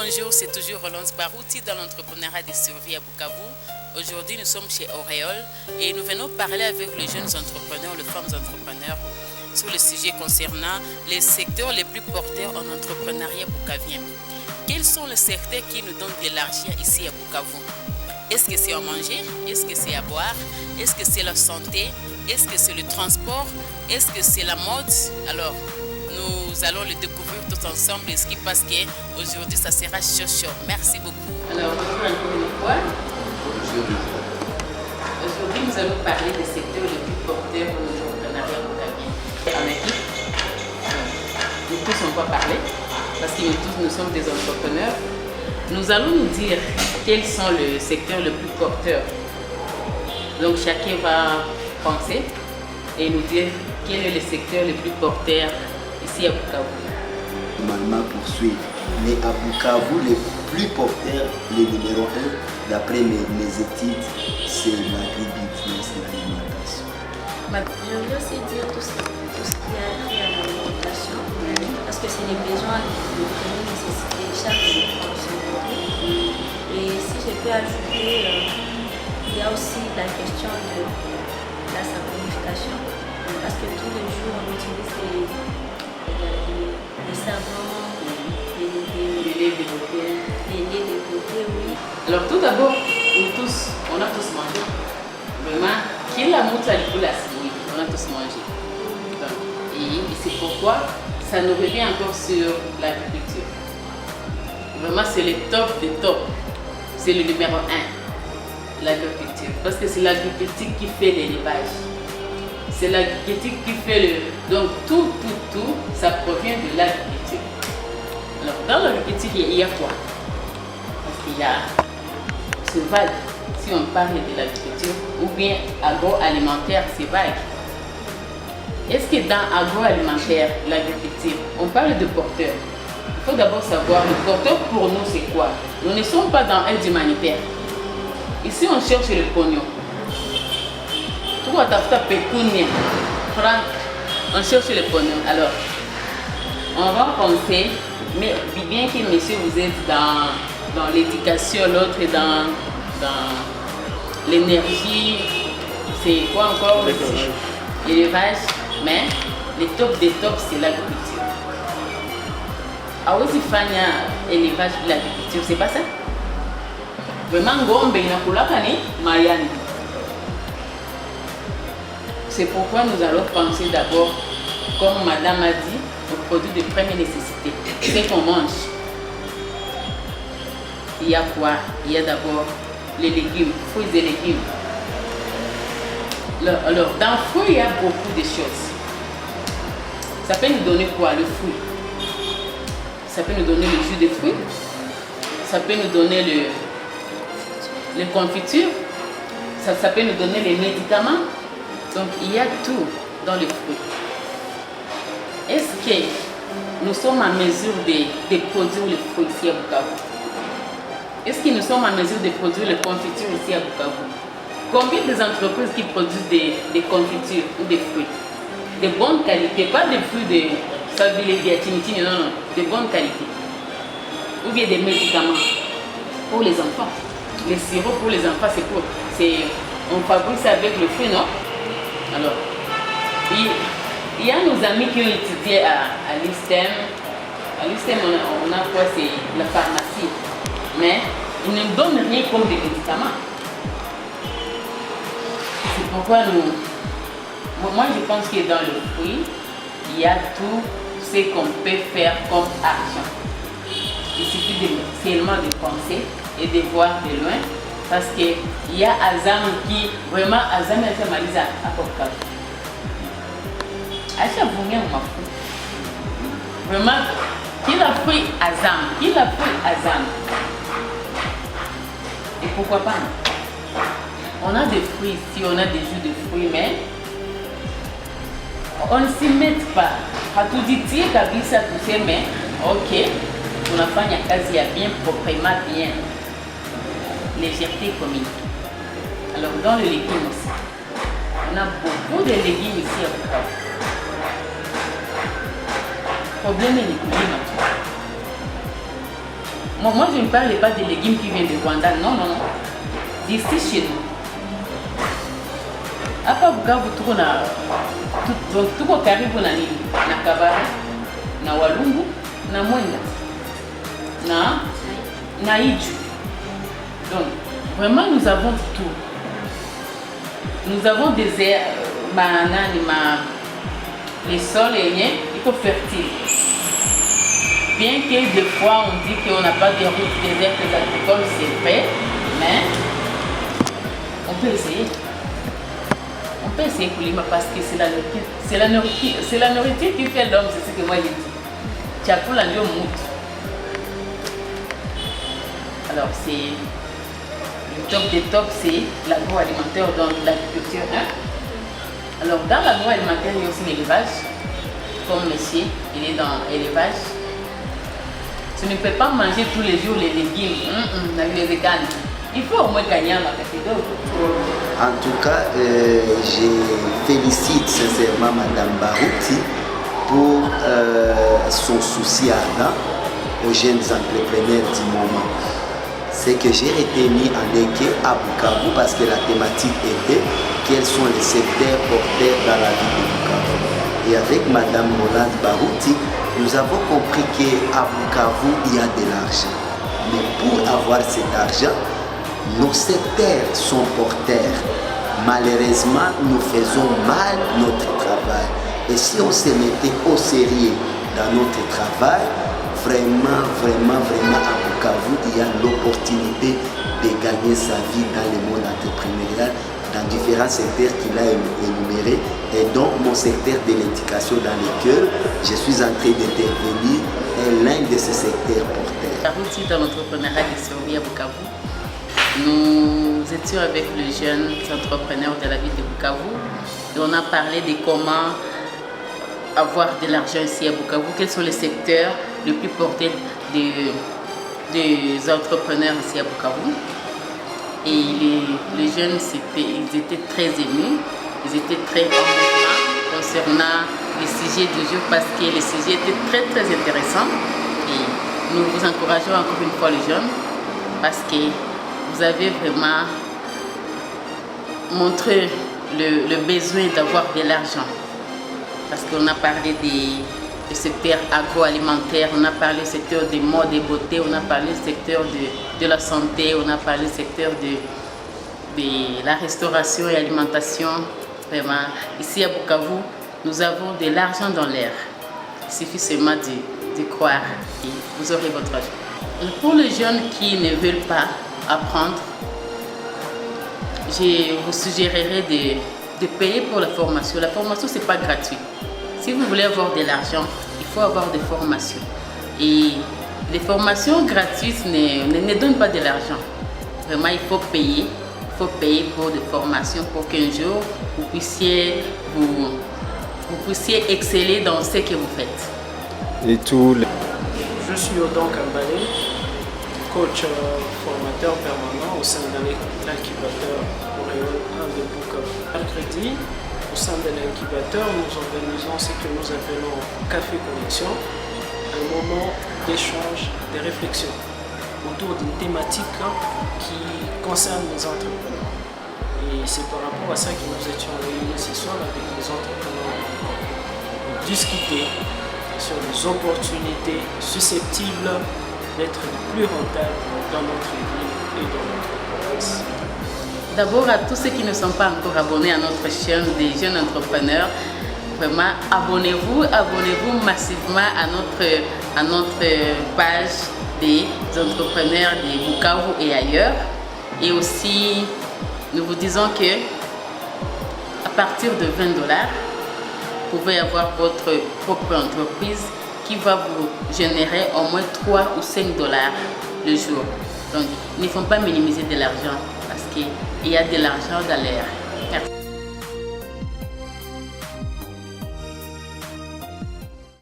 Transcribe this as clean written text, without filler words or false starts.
bonjour, c'est toujours Rolance Barouti dans l'entrepreneuriat de survie à Bukavu. Aujourd'hui, nous sommes chez Auréole et nous venons parler avec les jeunes entrepreneurs, les femmes entrepreneurs, sur le sujet concernant les secteurs les plus porteurs en entrepreneuriat bukavien. Quels sont les secteurs qui nous donnent de l'argent ici à Bukavu? Est-ce que c'est à manger? Est-ce que c'est à boire? Est-ce que c'est la santé? Est-ce que c'est le transport? Est-ce que c'est la mode? Alors, nous allons le découvrir tout ensemble, ce qui passe qu'aujourd'hui, ça sera chaud. Merci beaucoup. Alors, bonjour encore une fois. Aujourd'hui, nous allons parler des secteurs les plus porteurs de l'entrepreneuriat bukavien. En équipe, nous tous on va parler, parce que nous tous nous sommes des entrepreneurs. Nous allons nous dire quels sont les secteurs les plus porteurs. Donc, chacun va penser et nous dire quel est le secteur le plus porteur ici à Bukavu. Normalement poursuivre. Mais à Bukavu, le plus porteur, le numéro 1, d'après mes études, c'est l'agribusiness, l'alimentation. Je veux aussi dire tout ce qui a trait à l'alimentation, parce que c'est les besoins de première nécessité de chaque consommateur. Et si je peux ajouter, il y a aussi la question de la saponification, parce que tous les jours on utilise des savons, des laits développés, oui. Alors tout d'abord, on a tous mangé. Vraiment, qui l'a montré à l'école, oui, on a tous mangé. Et c'est pourquoi ça nous revient encore sur l'agriculture. Vraiment, c'est le top des tops. C'est le numéro 1, l'agriculture. Parce que c'est l'agriculture qui fait l'élevage. C'est l'agriculture qui fait le... Donc tout, ça provient de l'agriculture. Alors dans l'agriculture, il y a quoi? Parce qu'il y a... C'est vague. Si on parle de l'agriculture, ou bien agroalimentaire, c'est vague. Est-ce que dans agroalimentaire, l'agriculture, on parle de porteur? Il faut d'abord savoir, le porteur pour nous c'est quoi? Nous ne sommes pas dans aide humanitaire. Ici on cherche le pognon. Tout à fait pécunia. On cherche le pognon. Alors, on va penser, mais bien que monsieur vous êtes dans l'éducation, l'autre est dans l'énergie, c'est quoi encore? L'élevage, mais le top des tops c'est l'agriculture. Ah oui, c'est Fania, élevage de l'agriculture, c'est pas ça? Vraiment, Gombe, Marianne. C'est pourquoi nous allons penser d'abord, comme madame a dit, aux produits de première nécessité. C'est qu'on mange. Il y a quoi? Il y a d'abord les légumes, fruits et légumes. Alors, dans le fruit, il y a beaucoup de choses. Ça peut nous donner quoi? Le fruit. Ça peut nous donner le jus de fruits. Ça peut nous donner les confitures. Ça peut nous donner les médicaments. Donc, il y a tout dans les fruits. Est-ce que nous sommes en mesure de produire les fruits ici à Bukavu? Est-ce que nous sommes en mesure de produire les confitures ici à Bukavu? Combien d'entreprises qui produisent des confitures ou des fruits? De bonne qualité, pas des fruits de non, de bonne qualité. Ou bien des médicaments pour les enfants. Les sirops pour les enfants, on fabrique ça avec le fruit, non? Alors, il y a nos amis qui ont étudié à l'ISTEM. À l'ISTEM, on a quoi? C'est la pharmacie. Mais ils ne donnent rien comme des médicaments. C'est pourquoi moi je pense que dans le fruit, il y a tout ce qu'on peut faire comme argent. Il suffit seulement de penser et de voir de loin. Parce qu'il y a Azam qui, vraiment, Azam a fait malisa à Portugal. Acha Boumia ou Mafou. Vraiment, qui a pris Azam? Et pourquoi pas? On a des fruits ici, on a des jus de fruits, mais on ne s'y met pas. À tout dit, Kabisa, tout ça, mais ok, on a fait un quasi bien proprement, bien. Légèreté commune. Alors dans le légume aussi, on a beaucoup de légumes ici à Bukavu. Problème est le climat. Moi, je ne parle pas des légumes qui viennent du Rwanda, non, non, non. D'ici chez nous. À part Bukavu, tout au Karibu, na Kabare, na Walungu, na Mwenga, na Iju. Donc, vraiment, nous avons tout. Nous avons des airs, les sols ils sont fertiles. Bien que des fois on dit qu'on n'a pas de routes désertes agricoles, c'est vrai, mais on peut essayer. On peut essayer pour l'humain parce que c'est la nourriture. C'est la nourriture qui fait l'homme, c'est ce que moi j'ai dit. Tu as pour la mout. Alors c'est le top des tops, c'est l'agroalimentaire dans l'agriculture. Hein? Alors dans l'agroalimentaire, il y a aussi l'élevage. Comme monsieur, il est dans l'élevage. Tu ne peux pas manger tous les jours les légumes. Il faut au moins gagner un macafido. En tout cas, je félicite sincèrement Madame Barouti pour son souci ardent aux jeunes entrepreneurs du moment. Ce que j'ai retenu en équité à Bukavu, parce que la thématique était quels sont les secteurs porteurs dans la ville de Bukavu. Et avec Madame Rolande Barouti, nous avons compris qu'à Bukavu, il y a de l'argent. Mais pour avoir cet argent, nos secteurs sont porteurs. Malheureusement, nous faisons mal notre travail. Et si on se mettait au sérieux dans notre travail, vraiment à Bukavu, il y a l'opportunité de gagner sa vie dans le monde entrepreneurial, dans différents secteurs qu'il a énumérés, et dont mon secteur de l'éducation dans lequel je suis en train d'intervenir est l'un de ces secteurs porteurs. Barouti dans l'entrepreneuriat de survie à Bukavu. Nous étions avec les jeunes entrepreneurs de la ville de Bukavu et on a parlé de comment avoir de l'argent ici à Bukavu, quels sont les secteurs les plus portés des entrepreneurs ici à Bukavu. Et les jeunes, ils étaient très émus, ils étaient très en mouvement concernant les sujets du jour parce que les sujets étaient très intéressants. Et nous vous encourageons encore une fois les jeunes parce que vous avez vraiment montré le besoin d'avoir de l'argent. Parce qu'on a parlé des secteurs agroalimentaires, on a parlé du secteur des mode et beauté, on a parlé du secteur de la santé, on a parlé du secteur de la restauration et alimentation. Vraiment, ici à Bukavu, nous avons de l'argent dans l'air. Il suffit seulement de croire et vous aurez votre argent. Et pour les jeunes qui ne veulent pas apprendre, je vous suggérerais de payer pour la formation. La formation, ce n'est pas gratuit. Si vous voulez avoir de l'argent, il faut avoir des formations. Et les formations gratuites ne donnent pas de l'argent. Vraiment, il faut payer. Il faut payer pour des formations pour qu'un jour, vous puissiez exceller dans ce que vous faites. Et Je suis Odon Kambale, coach formateur permanent au sein de l'incubateur Auréole 1 de Bukavu. Mercredi, au sein de l'incubateur, nous organisons ce que nous appelons Café Connexion, un moment d'échange, de réflexion autour d'une thématique qui concerne les entrepreneurs. Et c'est par rapport à ça que nous étions réunis ce soir avec les entrepreneurs pour discuter sur les opportunités susceptibles d'être plus rentables dans notre ville et dans notre province. D'abord, à tous ceux qui ne sont pas encore abonnés à notre chaîne des jeunes entrepreneurs, vraiment abonnez-vous massivement à notre page des entrepreneurs de Bukavu et ailleurs. Et aussi, nous vous disons que à partir de $20, vous pouvez avoir votre propre entreprise qui va vous générer au moins 3 ou 5 $ le jour. Donc, il ne faut pas minimiser de l'argent parce qu'il y a de l'argent dans l'air.